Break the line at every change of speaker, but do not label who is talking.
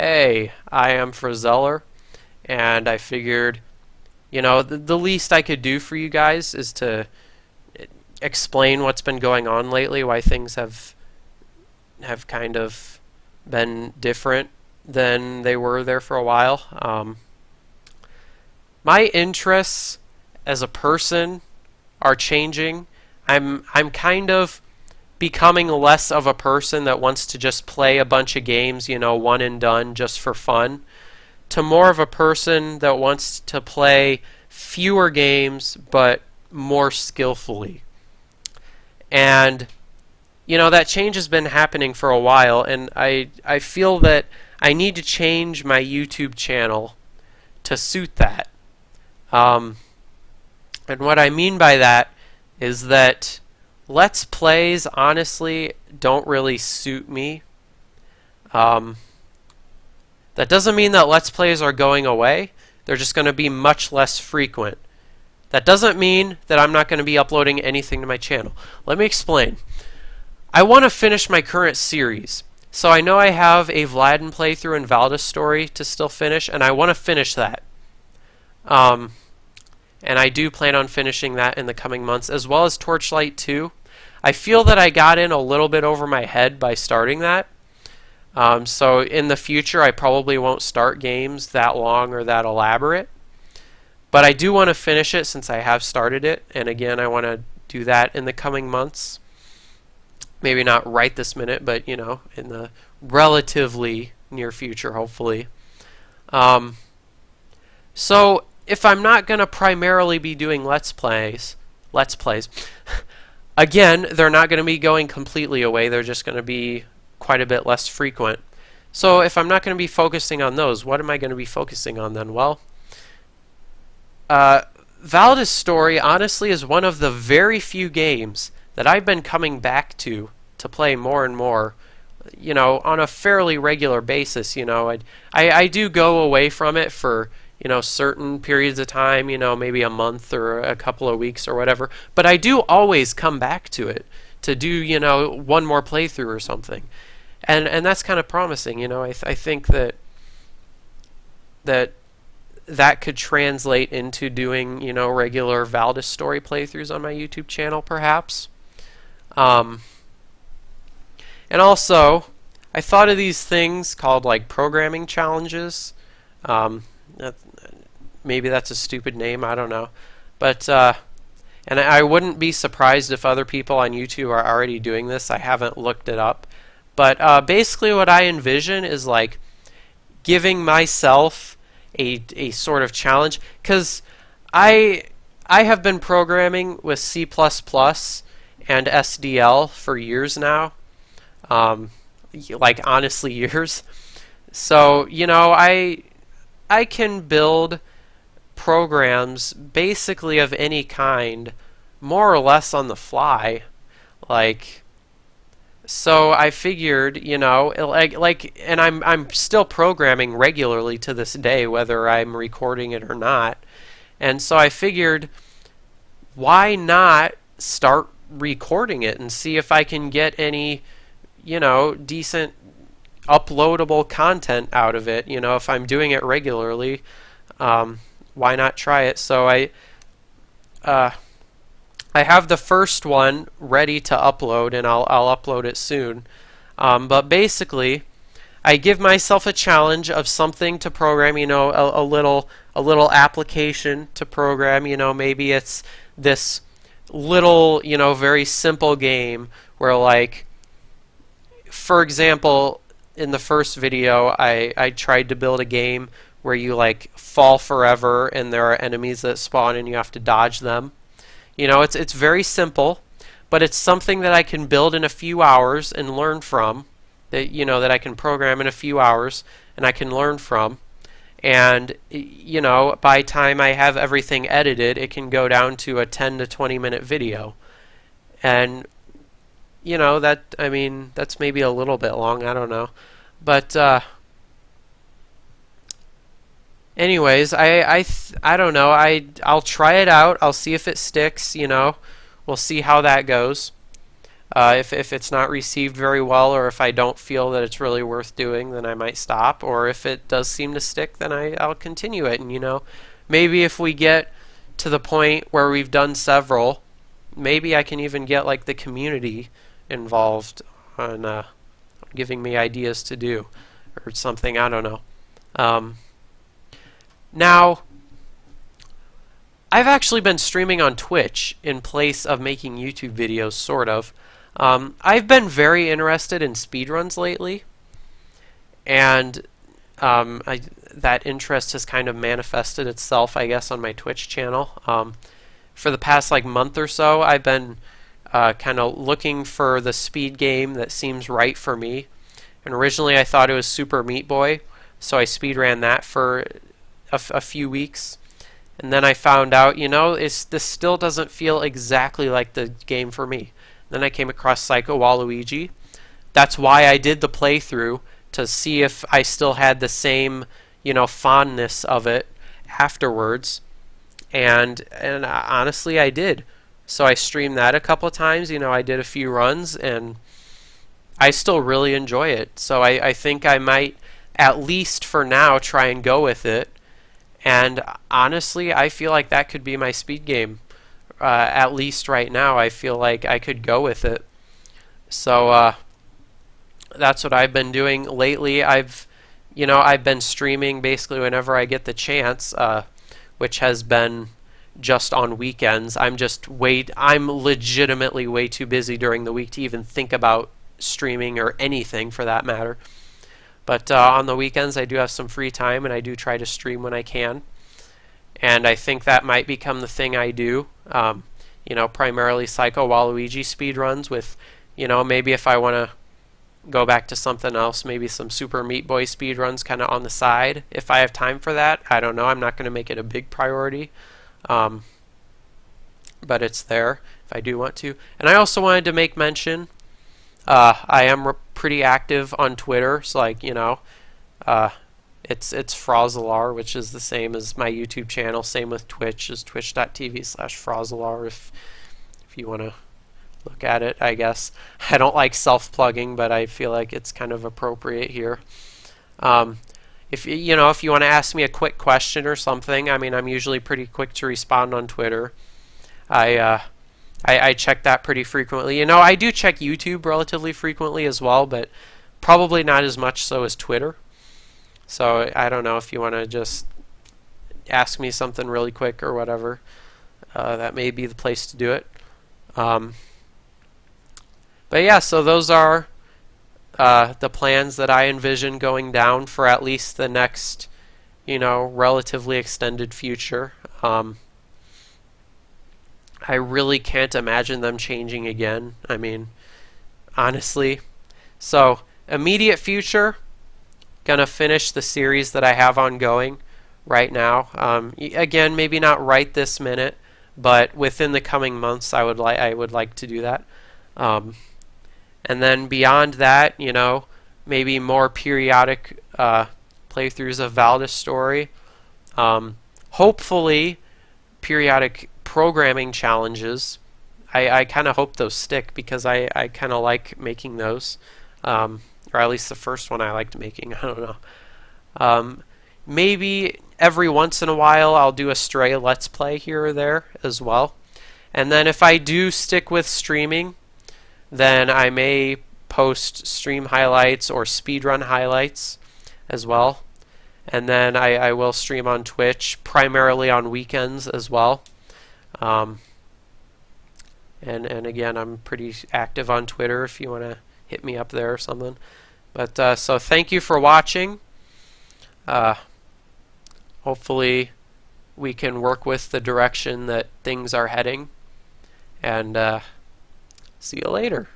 hey, I am Frizeller, and I figured, the least I could do for you guys is to explain what's been going on lately, why things have kind of been different than they were there for a while. My interests as a person are changing. I'm kind of becoming less of a person that wants to just play a bunch of games, one and done just for fun, to more of a person that wants to play fewer games but more skillfully. And that change has been happening for a while, and I feel that I need to change my YouTube channel to suit that. And what I mean by that is that Let's Plays honestly don't really suit me. That doesn't mean that Let's Plays are going away. They're just going to be much less frequent. That doesn't mean that I'm not going to be uploading anything to my channel. Let me explain. I want to finish my current series. So I know I have a Vladyn playthrough and Valdis Story to still finish, and I want to finish that. And I do plan on finishing that in the coming months, as well as Torchlight II. I feel that I got in a little bit over my head by starting that. So in the future, I probably won't start games that long or that elaborate. But I do want to finish it since I have started it. And again, I want to do that in the coming months. Maybe not right this minute, but in the relatively near future, hopefully. So if I'm not going to primarily be doing Let's Plays, again, they're not going to be going completely away. They're just going to be quite a bit less frequent. So if I'm not going to be focusing on those, what am I going to be focusing on then? Well, Valdis Story honestly is one of the very few games that I've been coming back to play more and more, on a fairly regular basis. I do go away from it for certain periods of time, maybe a month or a couple of weeks or whatever, but I do always come back to it to do one more playthrough or something, and that's kind of promising. I think that could translate into doing regular Valdis Story playthroughs on my YouTube channel, perhaps. And also, I thought of these things called like programming challenges. Maybe that's a stupid name, I don't know. But and I wouldn't be surprised if other people on YouTube are already doing this. I haven't looked it up. But basically what I envision is like giving myself a sort of challenge, because I have been programming with C++ and SDL for years now. Like honestly years. So, I can build programs basically of any kind more or less on the fly. So I figured, and I'm still programming regularly to this day, whether I'm recording it or not. And so I figured, why not start recording it and see if I can get any decent uploadable content out of it. If I'm doing it regularly, why not try it? So I have the first one ready to upload, and I'll upload it soon. But basically, I give myself a challenge of something to program. A little application to program. Maybe it's this little very simple game where, like, for example, in the first video, I tried to build a game where you like fall forever and there are enemies that spawn and you have to dodge them. It's very simple, but it's something that I can build in a few hours and learn from. That I can program in a few hours and I can learn from. And by the time I have everything edited, it can go down to a 10 to 20 minute video. And that's maybe a little bit long, I don't know. But anyways, I don't know. I'll try it out. I'll see if it sticks, We'll see how that goes. If it's not received very well, or if I don't feel that it's really worth doing, then I might stop. Or if it does seem to stick, then I'll continue it. And maybe if we get to the point where we've done several, maybe I can even get like the community involved on giving me ideas to do or something. I don't know. Now, I've actually been streaming on Twitch in place of making YouTube videos, sort of. I've been very interested in speedruns lately, and that interest has kind of manifested itself, I guess, on my Twitch channel. For the past month or so, I've been kind of looking for the speed game that seems right for me. And originally I thought it was Super Meat Boy, so I speed ran that for a few weeks. And then I found out, this still doesn't feel exactly like the game for me. Then I came across Psycho Waluigi. That's why I did the playthrough, to see if I still had the same, fondness of it afterwards. And honestly, I did. So I streamed that a couple of times. I did a few runs, and I still really enjoy it. So I think I might, at least for now, try and go with it. And honestly, I feel like that could be my speed game. At least right now, I feel like I could go with it. So that's what I've been doing lately. I've been streaming basically whenever I get the chance, which has been just on weekends. I'm legitimately way too busy during the week to even think about streaming or anything for that matter. But on the weekends, I do have some free time, and I do try to stream when I can. And I think that might become the thing I do. Primarily Psycho Waluigi speedruns with, maybe if I want to go back to something else, maybe some Super Meat Boy speedruns kind of on the side. If I have time for that, I don't know. I'm not going to make it a big priority. But it's there if I do want to. And I also wanted to make mention, I am pretty active on Twitter, so it's Frozalar, which is the same as my YouTube channel. Same with Twitch, is twitch.tv/Frozalar if you want to look at it, I guess. I don't like self-plugging, but I feel like it's kind of appropriate here. If you want to ask me a quick question or something, I'm usually pretty quick to respond on Twitter. I check that pretty frequently. I do check YouTube relatively frequently as well, but probably not as much so as Twitter. So I don't know if you want to just ask me something really quick or whatever. That may be the place to do it. But yeah, so those are the plans that I envision going down for at least the next, relatively extended future. I really can't imagine them changing again. Honestly. So, immediate future, gonna finish the series that I have ongoing right now. Again, maybe not right this minute, but within the coming months, I would like to do that. And then beyond that, maybe more periodic playthroughs of Valdis Story. Hopefully, periodic programming challenges. I kind of hope those stick, because I kind of like making those. Or at least the first one I liked making. I don't know. Maybe every once in a while I'll do a stray Let's Play here or there as well. And then if I do stick with streaming, then I may post stream highlights or speedrun highlights as well. And then I will stream on Twitch, primarily on weekends as well. And again, I'm pretty active on Twitter if you want to hit me up there or something. But so thank you for watching. Hopefully we can work with the direction that things are heading. And see you later.